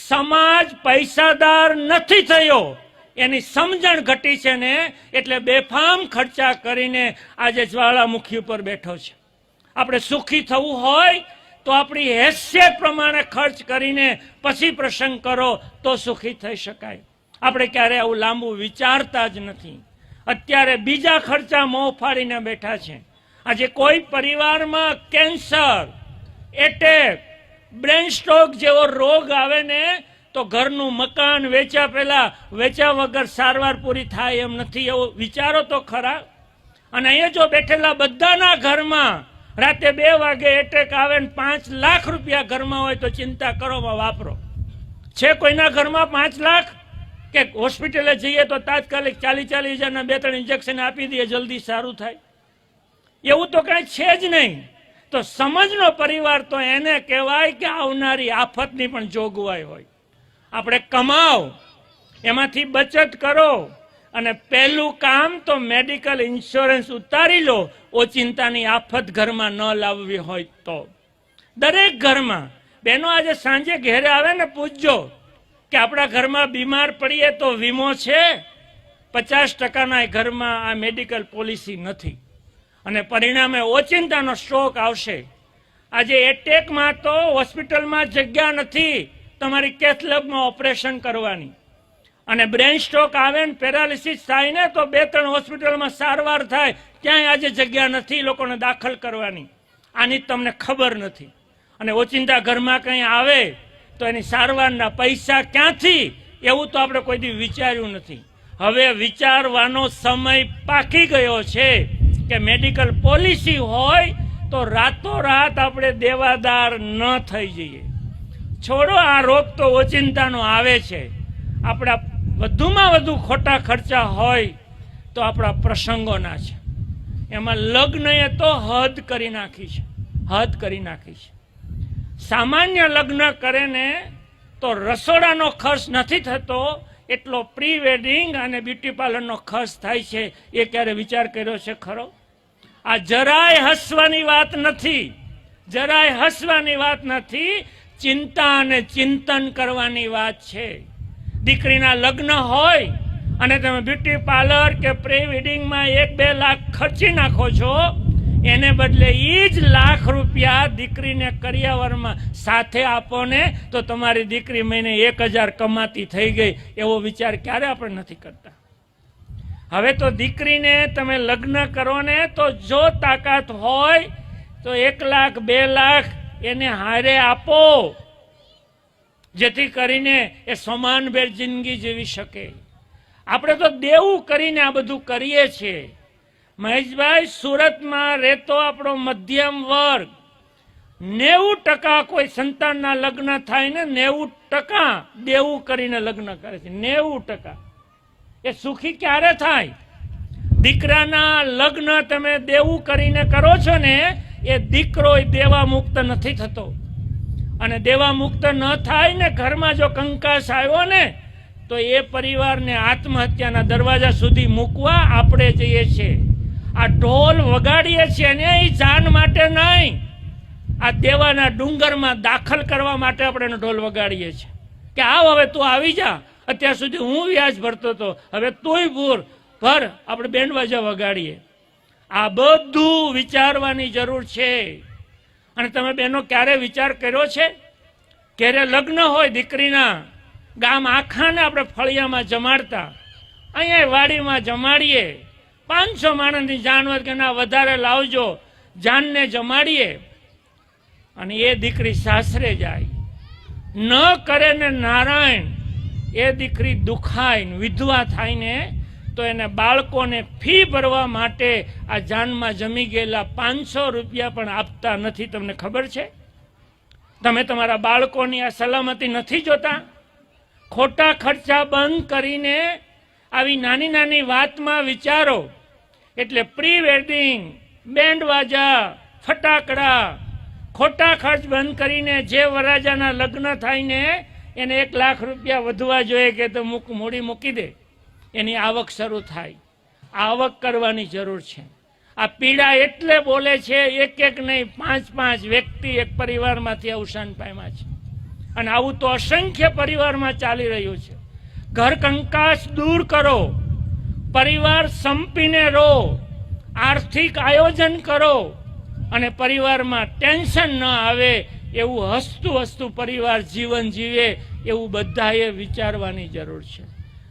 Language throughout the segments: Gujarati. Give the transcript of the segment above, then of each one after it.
સમાજ પૈસાદાર નથી થયો, એની સમજણ ઘટી છે ને, એટલે બેફામ ખર્ચા કરીને આજે જ્વાળામુખી ઉપર બેઠો છે. આપણે સુખી થવું હોય તો આપણી હેસિયત પ્રમાણે ખર્ચ કરીને પછી પ્રસંગ કરો તો સુખી થઈ શકાય. આપણે ક્યારે આવું લાંબુ વિચારતા જ નથી. અત્યારે બીજા ખર્ચા મોં ફાડીને બેઠા છે. આજે કોઈ પરિવારમાં કેન્સર, એટેક, બ્રેન સ્ટ્રોક જેવો રોગ આવે ને તો ઘરનું મકાન વેચ્યા વગર સારવાર પૂરી થાય એમ નથી. એવું વિચારો તો ખરા. અને અહીંયા જો બેઠેલા બધાના ઘરમાં રાતે 2 વાગે એટેક આવે ને 5 લાખ રૂપિયા ઘરમાં હોય તો ચિંતા કરો, વાપરો. છે કોઈના ઘરમાં 5 લાખ? કે હોસ્પિટલે જઈએ તો તાત્કાલિક 40-40 હજારના 2-3 ઇન્જેક્શન આપી દઈએ, જલ્દી સારું થાય? એવું તો કાંઈ છે જ નહીં. તો સમજનો પરિવાર તો એને કહેવાય કે આવનારી આફતની પણ જોગવાઈ હોય. આપણે કમાઓ, એમાંથી બચત કરો, અને પહેલું કામ તો મેડિકલ ઇન્સ્યોરન્સ ઉતારી લો. ઓચિંતાની આફત ઘરમાં ન લાવવી હોય તો. દરેક ઘરમાં બહેનો આજે સાંજે ઘેરે આવે ને પૂછજો કે આપણા ઘરમાં બીમાર પડીએ તો વીમો છે? 50%ના ઘરમાં આ મેડિકલ પોલિસી નથી, અને પરિણામે ઓચિંતાનો સ્ટ્રોક આવશે. આજે એટેકમાં તો હોસ્પિટલમાં જગ્યા નથી તમારી કેથલેબમાં ઓપરેશન કરવાની, અને બ્રેન સ્ટ્રોક આવે ને પેરાલિસિસ થાય ને તો 2-3 હોસ્પિટલમાં સારવાર થાય, ક્યાંય આજે જગ્યા નથી લોકોને દાખલ કરવાની. આની તમને ખબર નથી. અને ઓચિંતા ઘરમાં કંઈ આવે તો એની સારવારના પૈસા ક્યાંથી, એવું તો આપણે કોઈ દી વિચાર્યું નથી. હવે વિચારવાનો સમય પાકી ગયો છે કે મેડિકલ પોલિસી હોય તો રાતોરાત આપણે દેવાદાર ન થઈ જઈએ. છોડો, આ રોગ તો ઓચિંતાનો આવે છે. આપણા વધુમાં વધુ ખોટા ખર્ચા હોય તો આપણા પ્રસંગોના છે. એમાં લગ્નએ તો હદ કરી નાખી છે. સામાન્ય લગ્ન કરે ને તો રસોડાનો ખર્ચ નથી થતો, એટલો પ્રી વેડિંગ અને બ્યુટી પાર્લરનો ખર્ચ થાય છે. એ ક્યારે વિચાર કર્યો છે ખરો? આ જરાય હસવાની વાત નથી, ચિંતા અને ચિંતન કરવાની વાત છે. દીકરીના લગ્ન હોય અને તમે બ્યુટી પાર્લર કે પ્રી વેડિંગમાં 1-2 લાખ ખર્ચી નાખો છો, એને બદલે એ જ લાખ રૂપિયા દીકરીને કરિયાવરમાં સાથે આપો ને તો તમારી દીકરી મહિને 1000 કમાતી થઈ ગઈ. એવો વિચાર ક્યારે આપણે નથી કરતા. હવે તો દીકરીને તમે લગ્ન કરો ને તો જો તાકાત હોય તો 1 લાખ 2 લાખ એને હારે આપો, જેથી કરીને એ સમાનભેર જિંદગી જીવી શકે. આપણે તો દેવું કરીને આ બધું કરીએ છીએ. મહેશભાઈ, સુરતમાં રહેતો આપણો મધ્યમ વર્ગ 90% કોઈ સંતાનના લગ્ન થાય ને 90% દેવું કરીને લગ્ન કરે છે. 90%. એ સુખી ક્યારે થાય? દીકરાના લગ્ન તમે દેવું કરીને કરો છો ને, એ દીકરો દેવા મુક્ત નથી થતો. અને દેવા મુક્ત ન થાય ને, ઘરમાં જો કંકાસ આવ્યો ને તો એ પરિવારને આત્મહત્યાના દરવાજા સુધી મૂકવા આપણે જઈએ છીએ. આ ઢોલ વગાડીએ છીએ ને એ જાન માટે નહીં, આ દેવાના ડુંગરમાં દાખલ કરવા માટે આપણે ઢોલ વગાડીએ છીએ કે આવ હવે તું આવી જા. અત્યાર સુધી હું વ્યાજ ભરતો હતો, હવે તુંય ભર. આપણે બેન્ડ વાજા વગાડીએ. આ બધું વિચારવાની જરૂર છે. અને તમે બહેનો ક્યારે વિચાર કર્યો છે? ક્યારે લગ્ન હોય દીકરીના, ગામ આખાને આપણે ફળિયામાં જમાડતા, અહીંયા વાડીમાં જમાડીએ. 500 માણસની જાન હોય કે ના વધારે લાવજો, જાનને જમાડીએ. અને એ દીકરી સાસરે જાય, ન કરે ને નારાયણ, એ દીકરી દુખાય વિધવા થાય ને તો એને બાળકોને ફી ભરવા માટે આ જાનમાં જમી ગયેલા 500 રૂપિયા પણ આપતા નથી. તમને ખબર છે? તમે તમારા બાળકોની આ સલામતી નથી જોતા? ખોટા ખર્ચા બંધ કરીને આવી નાની નાની વાતમાં વિચારો. એટલે પ્રી વેડિંગ, બેન્ડ વાજા, ફટાકડા, ખોટા ખર્ચ બંધ કરીને જે વરરાજાના લગ્ન થાય ને એને 1 લાખ રૂપિયા વધવા જોઈએ કે તો મૂડી મૂકી દે, એની આવક શરૂ થાય. આવક કરવાની જરૂર છે. આ પીડા એટલે બોલે છે, એક નહીં 5-5 વ્યક્તિ એક પરિવારમાંથી અવસાન પામ્યા છે. અને આવું તો અસંખ્ય પરિવારમાં ચાલી રહ્યું છે. ઘર કંકાસ દૂર કરો, પરિવાર સંપીને રહો, આર્થિક આયોજન કરો અને પરિવારમાં ટેન્શન ન આવે એવું હસતું હસતું પરિવાર જીવન જીવે એવું બધાએ વિચારવાની જરૂર છે.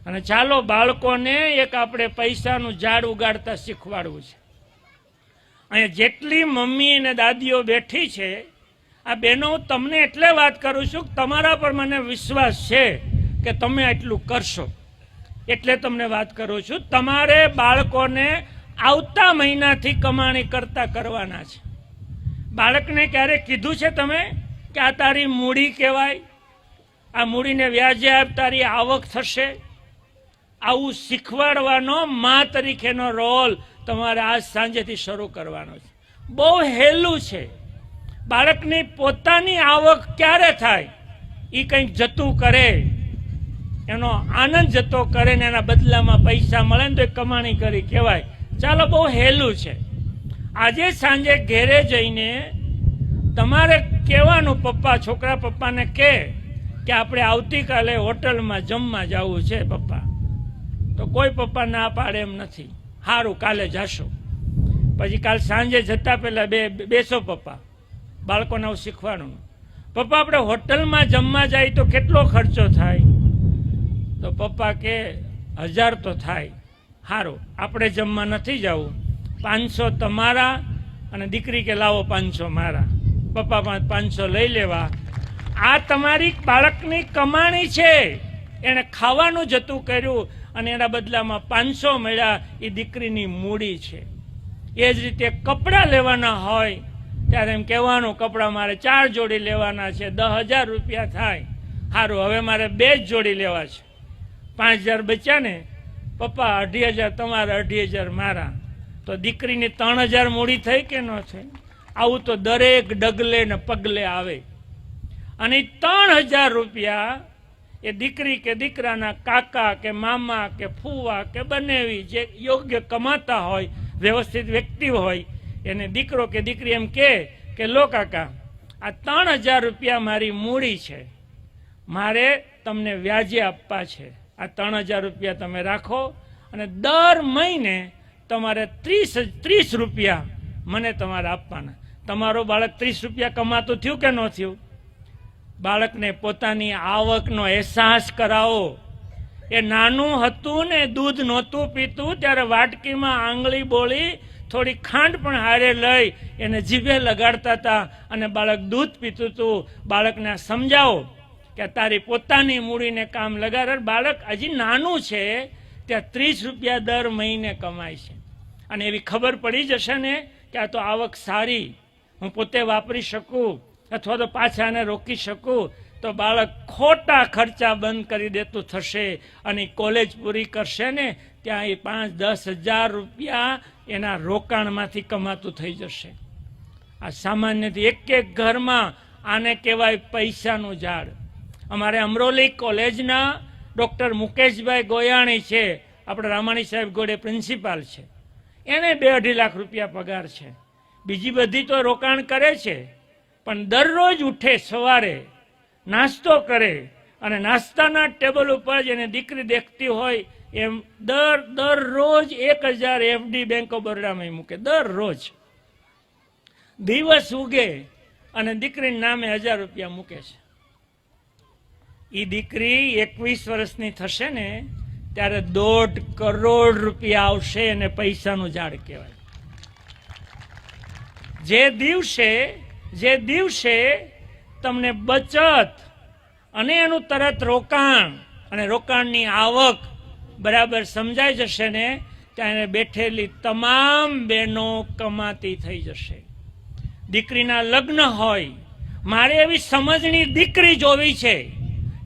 અને ચાલો બાળકોને એક આપણે પૈસાનું ઝાડ ઉગાડતા શીખવાડવું છે. અહીંયા જેટલી મમ્મી અને દાદીઓ બેઠી છે, આ બહેનો તમને એટલે વાત કરું છું કે તમારા પર મને વિશ્વાસ છે કે તમે એટલું કરશો, એટલે તમને વાત કરું છું. તમારે બાળકોને આવતા મહિનાથી કમાણી કરવાના છે. બાળકને ક્યારે કીધું છે તમે કે આ તારી મૂડી કહેવાય, આ મૂડીને વ્યાજે આપ તારી આવક થશે? આવું શીખવાડવાનો મા તરીકેનો રોલ તમારે આજ સાંજેથી શરૂ કરવાનો છે. બહુ હેલું છે. બાળકની પોતાની આવક ક્યારે થાય? એ કંઈક જતું કરે, એનો આનંદ જતો કરે ને એના બદલામાં પૈસા મળે ને તો એ કમાણી કરી કહેવાય. ચાલો, બહુ હેલું છે. આજે સાંજે ઘેરે જઈને તમારે કહેવાનું, પપ્પા છોકરા પપ્પાને કે આપણે આવતીકાલે હોટલમાં જમવા જવું છે પપ્પા. તો કોઈ પપ્પા ના પાડે એમ નથી. સારું, કાલે જાશો. પછી કાલ સાંજે જતા પહેલા બેસો પપ્પા. બાળકોને આવું શીખવાનું. પપ્પા આપણે હોટલમાં જમવા જાય તો કેટલો ખર્ચો થાય? તો પપ્પા કે 1000 તો થાય. સારું, આપણે જમવા નથી જવું, 500 તમારા અને દીકરી કે લાવો 500 મારા. પપ્પા 500 લઈ લેવા. આ તમારી બાળકની કમાણી છે. એણે ખાવાનું જતું કર્યું અને એના બદલામાં 500 મળ્યા. એ દીકરીની મૂડી છે. એ જ રીતે કપડાં લેવાના હોય ત્યારે એમ કહેવાનું, કપડાં મારે 4 જોડી લેવાના છે, 10,000 રૂપિયા થાય. સારું, હવે મારે 2 જ જોડી લેવા છે, 5,000 બચ્યા ને પપ્પા, 2,500 તમારા 2,500 મારા. તો દીકરીની 3,000 મૂડી થઈ કે ન થઈ? આવું તો દરેક ડગલે ને પગલે આવે. અને 3,000 રૂપિયા એ દીકરી કે દીકરાના કાકા કે મામા કે ફૂવા કે બનેવી જે યોગ્ય કમાતા હોય, વ્યવસ્થિત વ્યક્તિ હોય, એને દીકરો કે દીકરી એમ કે લો કાકા, આ 3,000 રૂપિયા મારી મૂડી છે, મારે તમને વ્યાજે આપવા છે. આ 3,000 રૂપિયા તમે રાખો અને દર મહિને તમારે 30 રૂપિયા મને તમારે આપવાના. તમારો બાળક 30 રૂપિયા કમાતું થયું કે ન થયું? બાળકને પોતાની આવકનો અહેસાસ કરાવો. એ નાનું હતું ને દૂધ નહોતું પીતું ત્યારે વાટકીમાં આંગળી બોળી થોડી ખાંડ પણ હારે લઈ એને જીભે લગાડતા હતા અને બાળક દૂધ પીતું હતું. બાળકને સમજાવો કે તારી પોતાની મૂડીને કામ લગાડ. બાળક હજી નાનું છે ત્યાં 30 રૂપિયા દર મહિને કમાય છે અને એવી ખબર પડી જશે ને કે આ તો આવક સારી, હું પોતે વાપરી શકું અથવા તો પાછા એને રોકી શકું, તો બાળક ખોટા ખર્ચા બંધ કરી દેતું થશે અને કોલેજ પૂરી કરશે ને ત્યાં એ 5-10 હજાર રૂપિયા એના રોકાણમાંથી કમાતું થઈ જશે. આ સામાન્યથી એક ઘરમાં આને કહેવાય પૈસાનું ઝાડ. અમારે અમરોલી કોલેજના ડૉક્ટર મુકેશભાઈ ગોયાણી છે, આપણે રામાણી સાહેબ ગોડે પ્રિન્સિપાલ છે, એને 2-2.5 લાખ રૂપિયા પગાર છે. બીજી બધી તો રોકાણ કરે છે, પણ દરરોજ ઉઠે સવારે, નાસ્તો કરે અને નાસ્તાના ટેબલ ઉપર જેને દીકરી દેખતી હોય એમ દરરોજ 1,000 એફડી બેંક ઓફ બરોડામાં મૂકે. દરરોજ દિવસ ઉગે અને દીકરીના નામે 1,000 રૂપિયા મૂકે છે. એ દીકરી 21 વર્ષની થશે ને ત્યારે 1.5 કરોડ રૂપિયા આવશે અને પૈસાનું ઝાડ કહેવાય. જે દિવસે તમને બચત અને એનું તરત રોકાણ અને રોકાણની આવક બરાબર સમજાઈ જશે ને ત્યાં બેઠેલી તમામ બહેનો કમાતી થઈ જશે. દીકરીના લગ્ન હોય, મારે એવી સમજણી દીકરી જોવી છે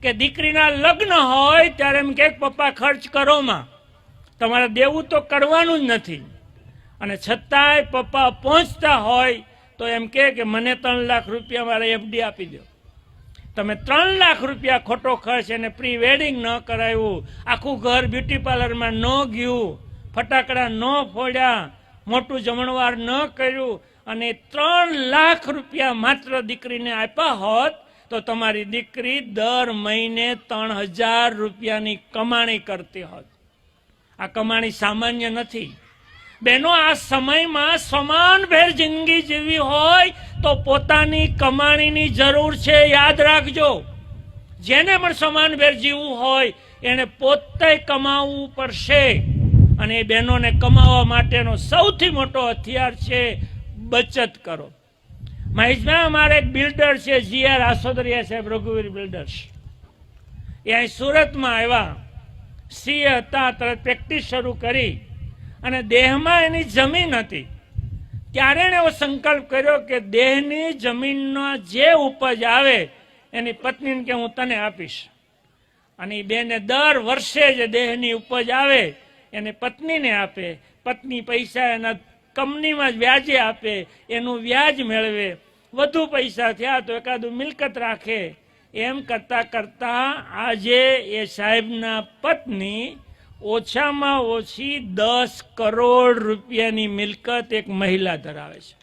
કે દીકરીના લગ્ન હોય ત્યારે એમ કે પપ્પા ખર્ચ કરોમાં, તમારે દેવું તો કરવાનું જ નથી. અને છતાંય પપ્પા પહોંચતા હોય તો એમ કે મને 3 લાખ રૂપિયા મારે એફડી આપી દો. તમે 3 લાખ રૂપિયા ખોટો ખર્ચ, એને પ્રી વેડિંગ ન કરાવ્યું, આખું ઘર બ્યુટી પાર્લરમાં ન ગયું, ફટાકડા ન ફોડ્યા, મોટું જમણવાર ન કર્યું અને 3 લાખ રૂપિયા માત્ર દીકરીને આપ્યા હોત તો તમારી દીકરી દર મહિને 3,000 રૂપિયાની કમાણી કરતી હોત. આ કમાણી સામાન્ય નથી બહેનો. આ સમયમાં સમાનભેર જિંદગી જીવવી હોય તો પોતાની કમાણીની જરૂર છે, યાદ રાખજો. જેને પણ સમાનભેર જીવવું હોય એને પોતે કમાવવું પડશે. અને એ બહેનોને કમાવા માટેનો સૌથી મોટો હથિયાર છે બચત કરો. મહેશભાઈ, અમારે એક બિલ્ડર છે, GR આસોદરિયા સાહેબ, રઘુવીર બિલ્ડર્સ. એ અહીં સુરતમાં આવ્યા, CA હતા, તરત પ્રેક્ટિસ શરૂ કરી અને દેહમાં એની જમીન હતી. ત્યારે એણે એવો સંકલ્પ કર્યો કે દેહની જમીનનો જે ઉપજ આવે એની પત્નીને કે હું તને આપીશ. અને એ બેને દર વર્ષે જે દેહની ઉપજ આવે એને પત્નીને આપે. પત્ની પૈસા એના કંપનીમાં જ વ્યાજે આપે, એનું વ્યાજ મેળવે. વધુ પૈસા થયા તો એકાદું મિલકત રાખે. એમ કરતા કરતા આજે એ સાહેબના પત્ની ઓછામાં ઓછી 10 કરોડ રૂપિયાની મિલકત એક મહિલા ધરાવે છે.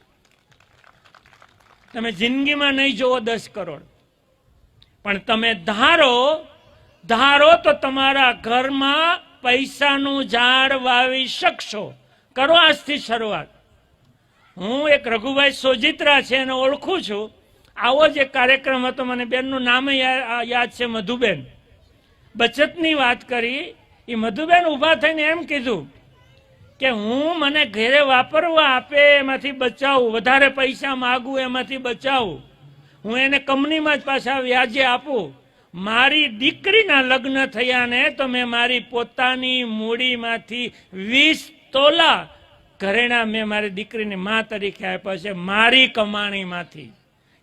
તમે જિંદગીમાં નહીં જોવો 10 કરોડ, પણ તમે ધારો તો તમારા ઘરમાં પૈસાનું ઝાડ વાવી શકશો. કરો આજથી શરૂઆત. હું એક રઘુભાઈ સોજિત્રા છે એને ઓળખું છું. આવો જ એક કાર્યક્રમ હતો, મને બેનનું નામ યાદ છે, મધુબેન. બચતની વાત કરી. એ મધુબેન ઊભા થઈને એમ કીધું કે હું મને ઘરે વાપરવા આપે એમાંથી બચાવું, વધારે પૈસા માગું એમાંથી બચાવું, હું એને કંપનીમાં જ પાછા વ્યાજે આપું. મારી દીકરીના લગ્ન થયા ને તો મેં મારી પોતાની મૂડીમાંથી 20 તોલા ઘરેણા મેં મારી દીકરીની મા તરીકે આપ્યા છે, મારી કમાણીમાંથી.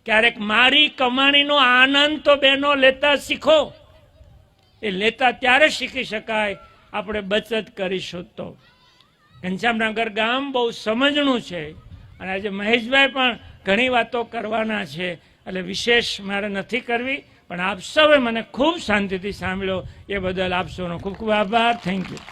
ક્યારેક મારી કમાણીનો આનંદ તો બહેનો લેતા શીખો. એ લેતા ત્યારે શીખી શકાય આપણે બચત કરીશું તો. ઘનશ્યામનગર ગામ બહુ સમજણું છે અને આજે મહેશભાઈ પણ ઘણી વાતો કરવાના છે, એટલે વિશેષ મારે નથી કરવી. પણ આપ સૌએ મને ખૂબ શાંતિથી સાંભળ્યો એ બદલ આપ સૌનો ખૂબ ખૂબ આભાર. Thank you.